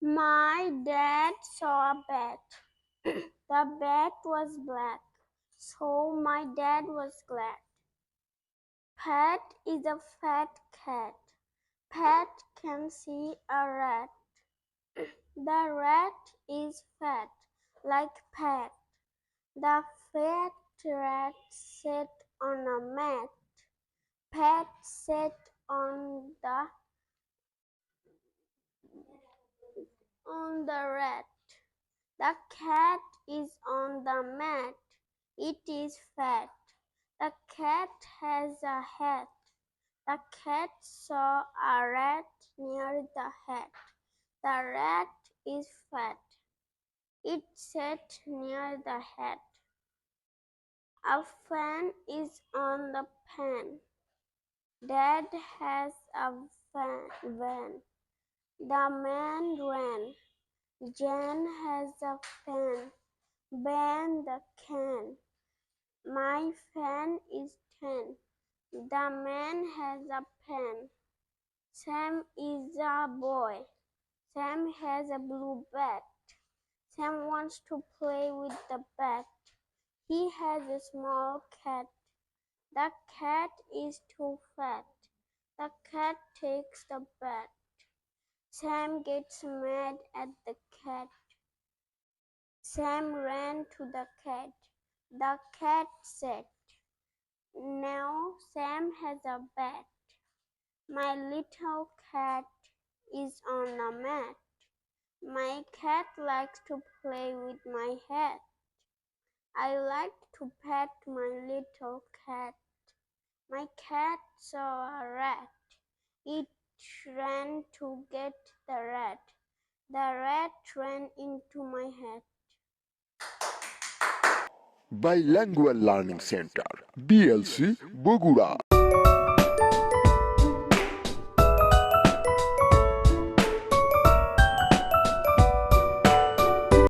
My dad saw a bat. The bat was black, so my dad was glad. Pat is a fat cat. Pat can see a rat. The rat is fat, like Pat. The fat rat sat on a mat. Pat sat on the rat. The cat is on the mat. It is fat. The cat has a hat. The cat saw a rat near the hat. The rat is fat. It sat near the hat. A fan is on the pan. Dad has a van. The man ran. Jan has a fan. Ban the can. My fan is 10. The man has a pen. Sam is a boy. Sam has a blue bat. Sam wants to play with the bat. He has a small cat. The cat is too fat. The cat takes the bat. Sam gets mad at the cat. Sam ran to the cat. The cat said, "Now Sam has a bat. My little cat is on a mat. My cat likes to play with my hat. I like to pet my little cat. My cat saw a rat. It ran to get the rat. The rat ran into my hat." Bilingual Learning Center, BLC, Bogura.